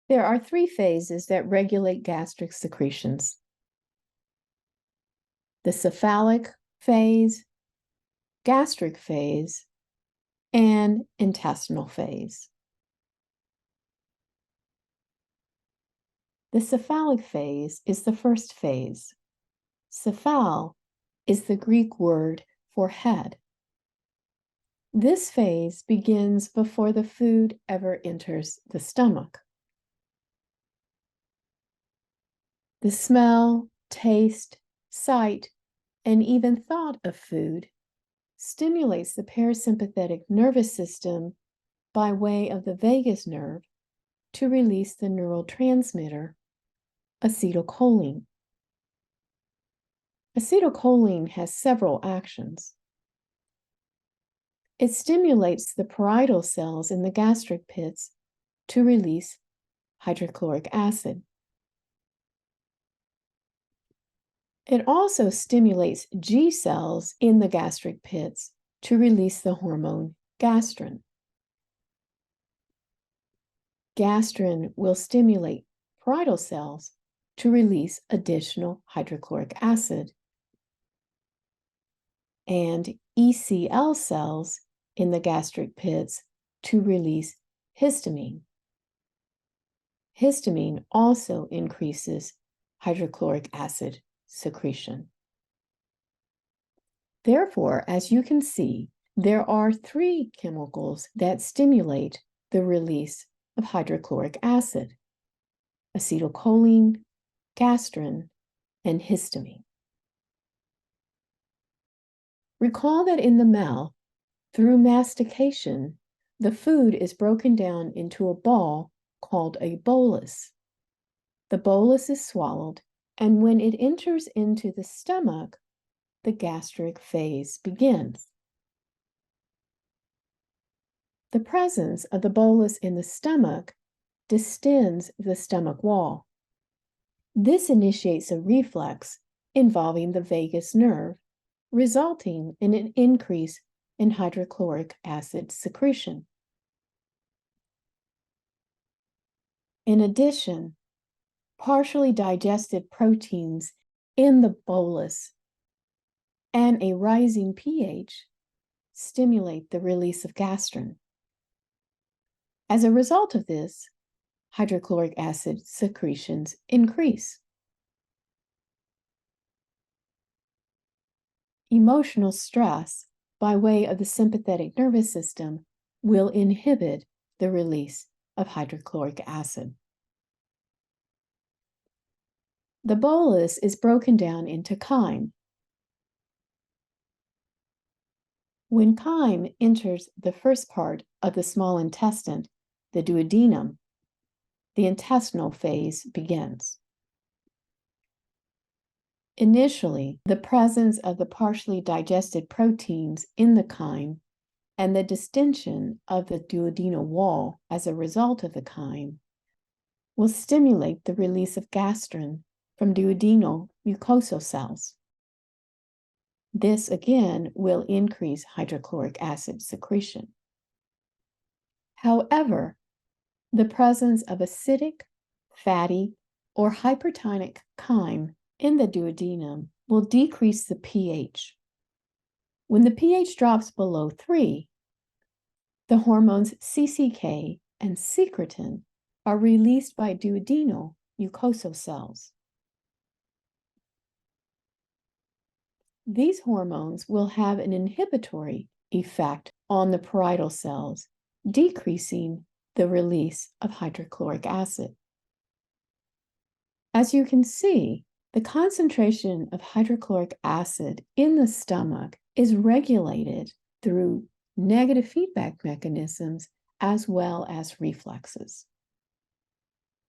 There are three phases that regulate gastric secretions: the cephalic phase, gastric phase, and intestinal phase. The cephalic phase is the first phase. Cephal is the Greek word for head. This phase begins before the food ever enters the stomach. The smell, taste, sight, and even thought of food stimulates the parasympathetic nervous system by way of the vagus nerve to release the neurotransmitter acetylcholine. Acetylcholine has several actions. It stimulates the parietal cells in the gastric pits to release hydrochloric acid. It also stimulates G cells in the gastric pits to release the hormone gastrin. Gastrin will stimulate parietal cells to release additional hydrochloric acid. And ECL cells in the gastric pits to release histamine. Histamine also increases hydrochloric acid secretion. Therefore, as you can see, there are three chemicals that stimulate the release of hydrochloric acid: acetylcholine, gastrin, and histamine. Recall that in the mouth, through mastication, the food is broken down into a ball called a bolus. The bolus is swallowed, and when it enters into the stomach, the gastric phase begins. The presence of the bolus in the stomach distends the stomach wall. This initiates a reflex involving the vagus nerve, resulting in an increase in hydrochloric acid secretion. In addition, partially digested proteins in the bolus and a rising pH stimulate the release of gastrin. As a result of this, hydrochloric acid secretions increase. Emotional stress by way of the sympathetic nervous system will inhibit the release of hydrochloric acid. The bolus is broken down into chyme. When chyme enters the first part of the small intestine, the duodenum, the intestinal phase begins. Initially, the presence of the partially digested proteins in the chyme and the distension of the duodenal wall as a result of the chyme will stimulate the release of gastrin from duodenal mucosal cells. This again will increase hydrochloric acid secretion. However, the presence of acidic, fatty, or hypertonic chyme in the duodenum will decrease the pH. When the pH drops below 3, the hormones CCK and secretin are released by duodenal mucosal cells. These hormones will have an inhibitory effect on the parietal cells, decreasing the release of hydrochloric acid. As you can see, the concentration of hydrochloric acid in the stomach is regulated through negative feedback mechanisms as well as reflexes.